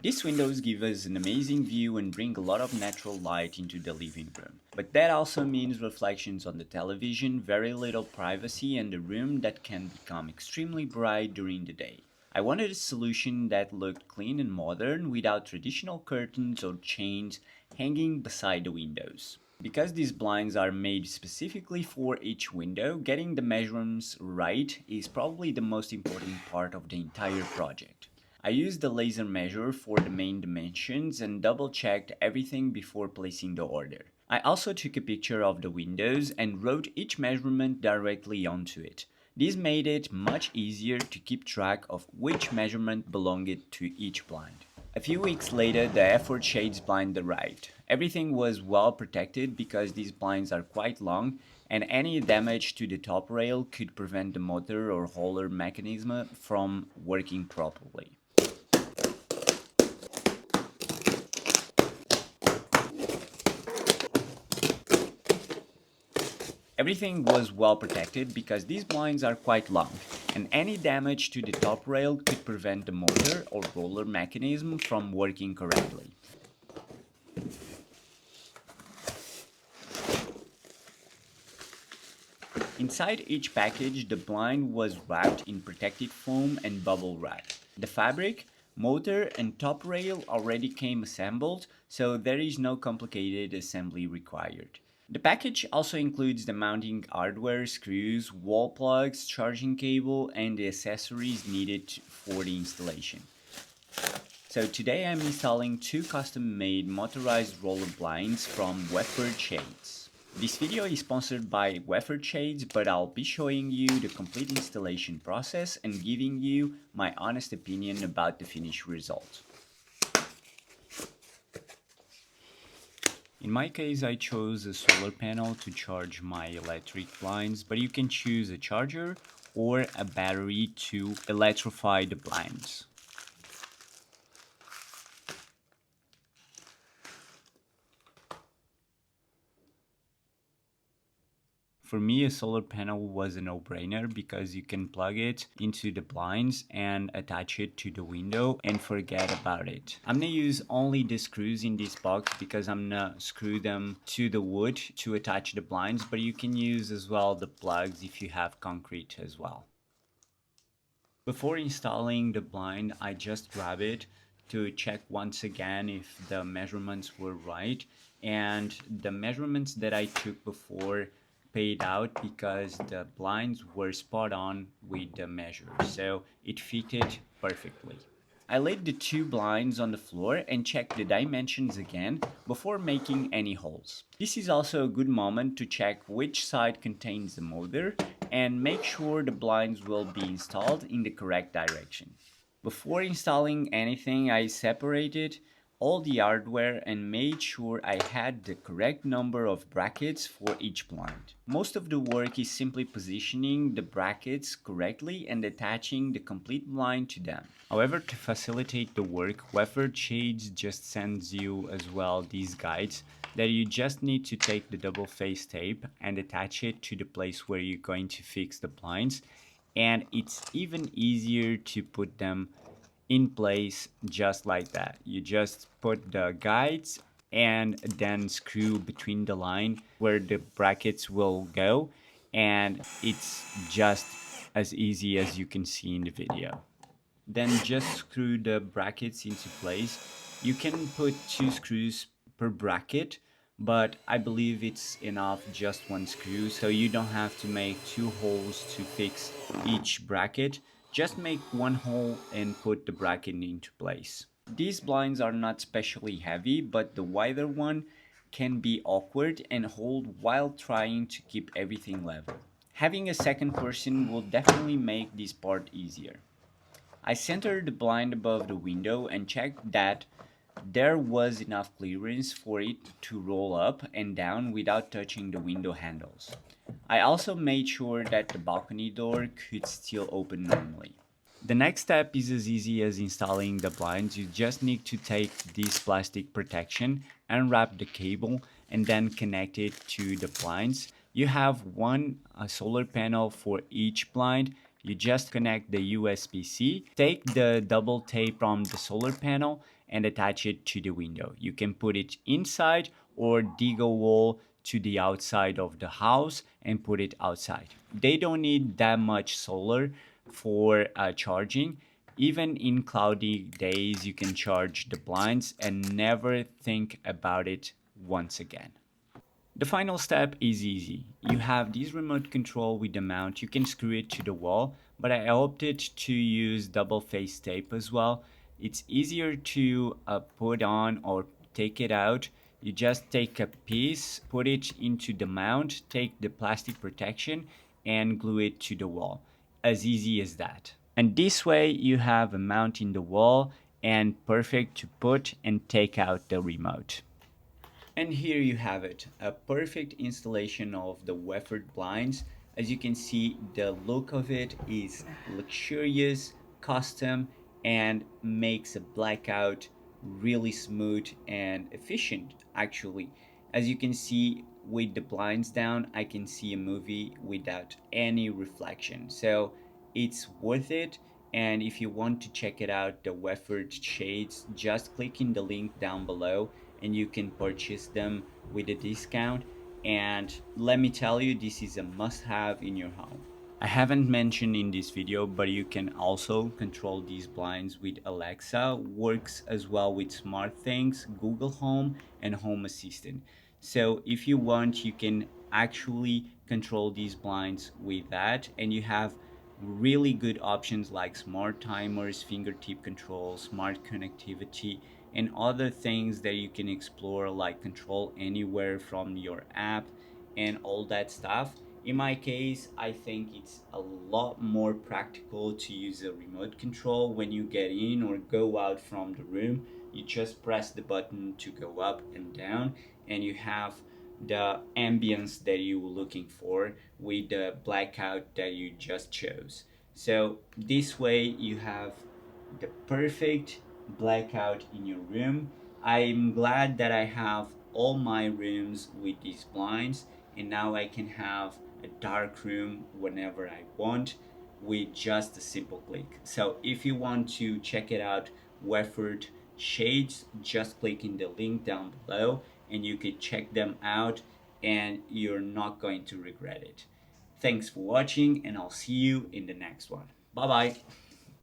These windows give us an amazing view and bring a lot of natural light into the living room. But that also means reflections on the television, very little privacy, and a room that can become extremely bright during the day. I wanted a solution that looked clean and modern without traditional curtains or chains hanging beside the windows. Because these blinds are made specifically for each window, getting the measurements right is probably the most important part of the entire project. I used the laser measure for the main dimensions and double checked everything before placing the order. I also took a picture of the windows and wrote each measurement directly onto it. This made it much easier to keep track of which measurement belonged to each blind. A few weeks later, the Weffort Shades blind arrived. Everything was well protected because these blinds are quite long, and any damage to the top rail could prevent the motor or roller mechanism from working properly. Everything was well protected because these blinds are quite long, and any damage to the top rail could prevent the motor or roller mechanism from working correctly. Inside each package, the blind was wrapped in protective foam and bubble wrap. The fabric, motor, and top rail already came assembled, so there is no complicated assembly required. The package also includes the mounting hardware, screws, wall plugs, charging cable, and the accessories needed for the installation. So today I'm installing two custom-made motorized roller blinds from Weffort Shades. This video is sponsored by Weffort Shades, but I'll be showing you the complete installation process and giving you my honest opinion about the finished result. In my case, I chose a solar panel to charge my electric blinds, but you can choose a charger or a battery to electrify the blinds. For me, a solar panel was a no-brainer because you can plug it into the blinds and attach it to the window and forget about it. I'm gonna use only the screws in this box because I'm gonna screw them to the wood to attach the blinds, but you can use as well the plugs if you have concrete as well. Before installing the blind, I just grab it to check once again if the measurements were right, and the measurements that I took before paid out because the blinds were spot on with the measure, so it fitted perfectly. I laid the two blinds on the floor and checked the dimensions again before making any holes. This is also a good moment to check which side contains the motor and make sure the blinds will be installed in the correct direction. Before installing anything, I separated all the hardware and made sure I had the correct number of brackets for each blind. Most of the work is simply positioning the brackets correctly and attaching the complete blind to them. However, to facilitate the work, Weffort Shades just sends you as well these guides that you just need to take the double face tape and attach it to the place where you're going to fix the blinds, and it's even easier to put them in place just like that. You just put the guides and then screw between the line where the brackets will go, and it's just as easy as you can see in the video. Then just screw the brackets into place. You can put 2 screws per bracket, but I believe it's enough just 1 screw, so you don't have to make 2 holes to fix each bracket. Just make 1 hole and put the bracket into place. These blinds are not especially heavy, but the wider one can be awkward and hold while trying to keep everything level. Having a second person will definitely make this part easier. I centered the blind above the window and checked that there was enough clearance for it to roll up and down without touching the window handles. I also made sure that the balcony door could still open normally. The next step is as easy as installing the blinds. You just need to take this plastic protection, unwrap the cable, and then connect it to the blinds. You have one solar panel for each blind. You just connect the USB-C, take the double tape from the solar panel, and attach it to the window. You can put it inside or dig a wall to the outside of the house and put it outside. They don't need that much solar for charging. Even in cloudy days, you can charge the blinds and never think about it once again. The final step is easy. You have this remote control with the mount. You can screw it to the wall, but I opted to use double face tape as well. It's easier to put on or take it out. You just take a piece, put it into the mount, take the plastic protection, and glue it to the wall. As easy as that. And this way you have a mount in the wall and perfect to put and take out the remote. And here you have it, a perfect installation of the Weffort blinds. As you can see, the look of it is luxurious, custom, and makes a blackout really smooth and efficient actually. As you can see, with the blinds down, I can see a movie without any reflection. So it's worth it. And if you want to check it out, the Weffort Shades, just click in the link down below and you can purchase them with a discount. And let me tell you, this is a must-have in your home. I haven't mentioned in this video, but you can also control these blinds with Alexa. Works as well with SmartThings, Google Home, and Home Assistant. So if you want, you can actually control these blinds with that, and you have really good options like smart timers, fingertip control, smart connectivity, and other things that you can explore, like control anywhere from your app and all that stuff. In my case, I think it's a lot more practical to use a remote control. When you get in or go out from the room, you just press the button to go up and down, and you have the ambience that you were looking for with the blackout that you just chose. So this way you have the perfect blackout in your room. I'm glad that I have all my rooms with these blinds, and now I can have a dark room whenever I want with just a simple click. So if you want to check it out, Weffort Shades, just click in the link down below and you can check them out and you're not going to regret it. Thanks for watching, and I'll see you in the next one. Bye bye.